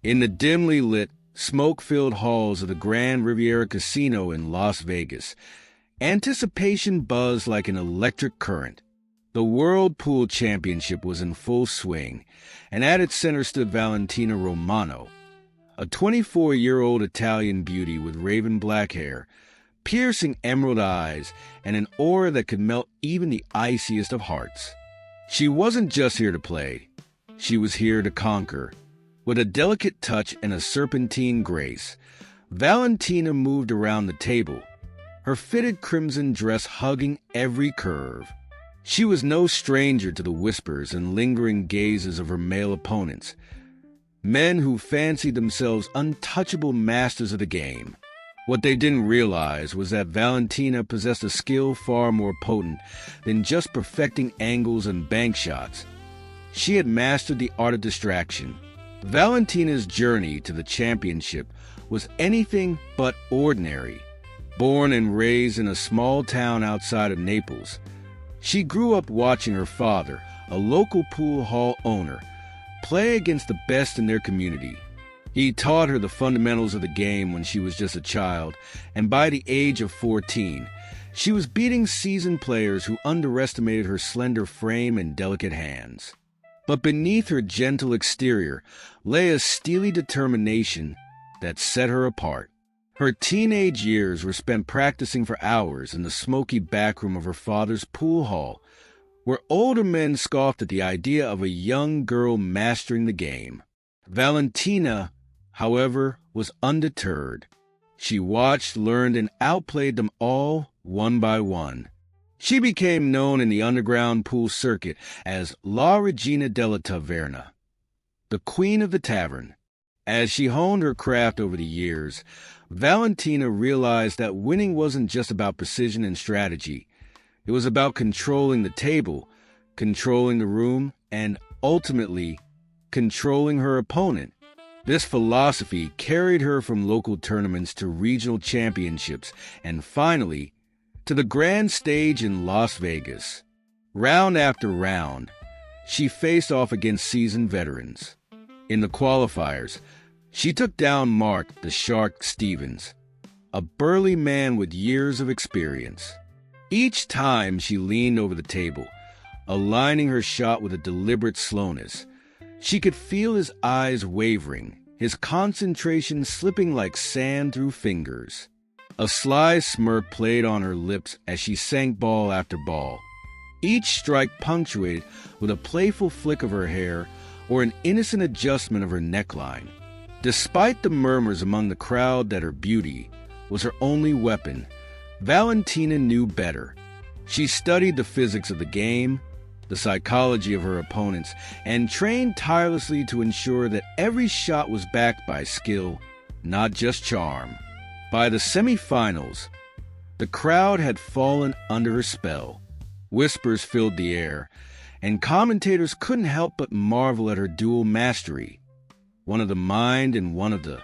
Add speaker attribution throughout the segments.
Speaker 1: In the dimly lit, smoke-filled halls of the Grand Riviera Casino in Las Vegas, anticipation buzzed like an electric current. The World Pool Championship was in full swing, and at its center stood Valentina Romano, a 24-year-old Italian beauty with raven black hair, piercing emerald eyes, and an aura that could melt even the iciest of hearts. She wasn't just here to play. She was here to conquer. With a delicate touch and a serpentine grace, Valentina moved around the table, her fitted crimson dress hugging every curve. She was no stranger to the whispers and lingering gazes of her male opponents, men who fancied themselves untouchable masters of the game. What they didn't realize was that Valentina possessed a skill far more potent than just perfecting angles and bank shots. She had mastered the art of distraction. Valentina's journey to the championship was anything but ordinary. Born and raised in a small town outside of Naples, she grew up watching her father, a local pool hall owner, play against the best in their community. He taught her the fundamentals of the game when she was just a child, and by the age of 14, she was beating seasoned players who underestimated her slender frame and delicate hands. But beneath her gentle exterior lay a steely determination that set her apart. Her teenage years were spent practicing for hours in the smoky backroom of her father's pool hall, where older men scoffed at the idea of a young girl mastering the game. Valentina, however, was undeterred. She watched, learned, and outplayed them all one by one. She became known in the underground pool circuit as La Regina della Taverna, the Queen of the Tavern. As she honed her craft over the years, Valentina realized that winning wasn't just about precision and strategy. It was about controlling the table, controlling the room, and ultimately, controlling her opponent. This philosophy carried her from local tournaments to regional championships and finally, to the grand stage in Las Vegas. Round after round, she faced off against seasoned veterans. In the qualifiers, she took down Mark the Shark Stevens, a burly man with years of experience. Each time she leaned over the table, aligning her shot with a deliberate slowness. She could feel his eyes wavering, his concentration slipping like sand through fingers. A sly smirk played on her lips as she sank ball after ball, each strike punctuated with a playful flick of her hair or an innocent adjustment of her neckline. Despite the murmurs among the crowd that her beauty was her only weapon, Valentina knew better. She studied the physics of the game, the psychology of her opponents, and trained tirelessly to ensure that every shot was backed by skill, not just charm. By the semifinals, the crowd had fallen under her spell. Whispers filled the air, and commentators couldn't help but marvel at her dual mastery, one of the mind and one of the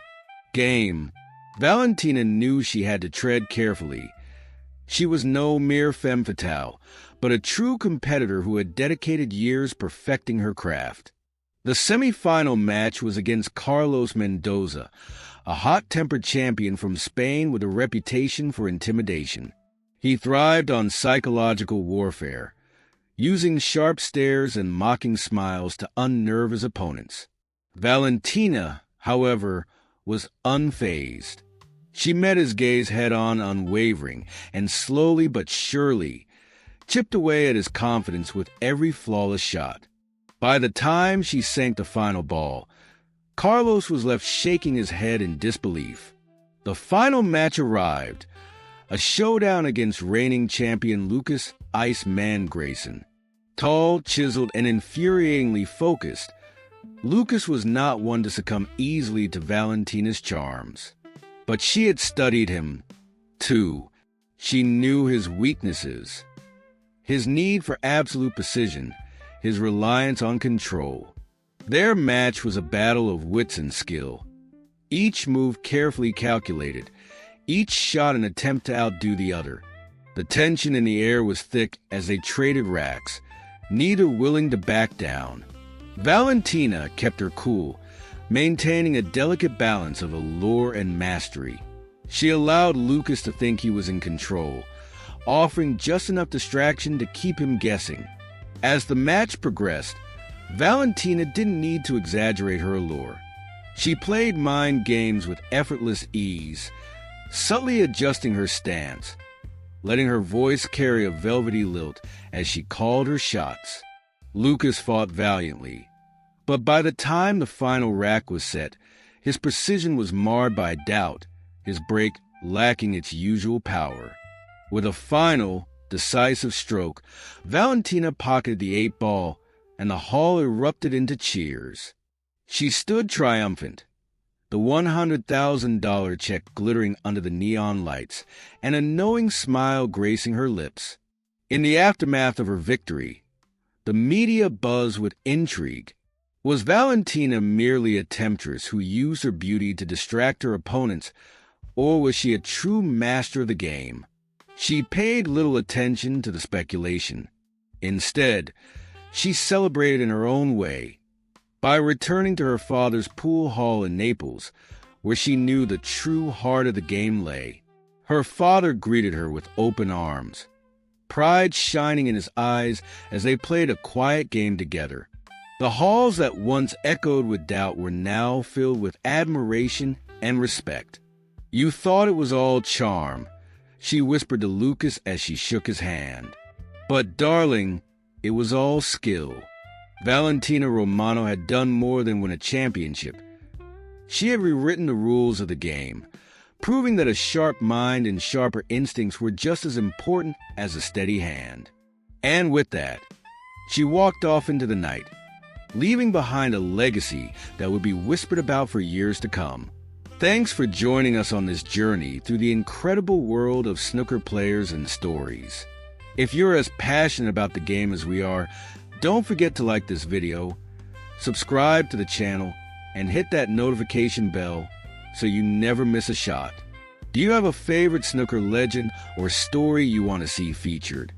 Speaker 1: game. Valentina knew she had to tread carefully. She was no mere femme fatale, but a true competitor who had dedicated years perfecting her craft. The semi-final match was against Carlos Mendoza, a hot-tempered champion from Spain with a reputation for intimidation. He thrived on psychological warfare, using sharp stares and mocking smiles to unnerve his opponents. Valentina, however, was unfazed. She met his gaze head-on, unwavering, and slowly but surely chipped away at his confidence with every flawless shot. By the time she sank the final ball, Carlos was left shaking his head in disbelief. The final match arrived, a showdown against reigning champion Lucas "Ice Man" Grayson. Tall, chiseled, and infuriatingly focused, Lucas was not one to succumb easily to Valentina's charms. But she had studied him, too. She knew his weaknesses, his need for absolute precision, his reliance on control. Their match was a battle of wits and skill, each move carefully calculated, each shot an attempt to outdo the other. The tension in the air was thick as they traded racks, neither willing to back down. Valentina kept her cool, maintaining a delicate balance of allure and mastery. She allowed Lucas to think he was in control, offering just enough distraction to keep him guessing. As the match progressed, Valentina didn't need to exaggerate her allure. She played mind games with effortless ease, subtly adjusting her stance, letting her voice carry a velvety lilt as she called her shots. Lucas fought valiantly, but by the time the final rack was set, his precision was marred by doubt, his break lacking its usual power. With a final, decisive stroke, Valentina pocketed the 8-ball, and the hall erupted into cheers. She stood triumphant, the $100,000 check glittering under the neon lights, and a knowing smile gracing her lips. In the aftermath of her victory, the media buzzed with intrigue. Was Valentina merely a temptress who used her beauty to distract her opponents, or was she a true master of the game? She paid little attention to the speculation. Instead, she celebrated in her own way, by returning to her father's pool hall in Naples, where she knew the true heart of the game lay. Her father greeted her with open arms, pride shining in his eyes as they played a quiet game together. The halls that once echoed with doubt were now filled with admiration and respect. "You thought it was all charm," she whispered to Lucas as she shook his hand. "But, darling, it was all skill." Valentina Romano had done more than win a championship. She had rewritten the rules of the game, proving that a sharp mind and sharper instincts were just as important as a steady hand. And with that, she walked off into the night, leaving behind a legacy that would be whispered about for years to come. Thanks for joining us on this journey through the incredible world of snooker players and stories. If you're as passionate about the game as we are, don't forget to like this video, subscribe to the channel, and hit that notification bell so you never miss a shot. Do you have a favorite snooker legend or story you want to see featured?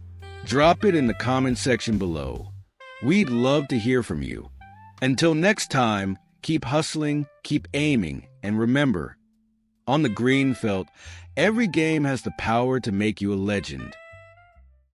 Speaker 1: Drop it in the comment section below. We'd love to hear from you. Until next time, keep hustling, keep aiming, and remember, on the green felt, every game has the power to make you a legend.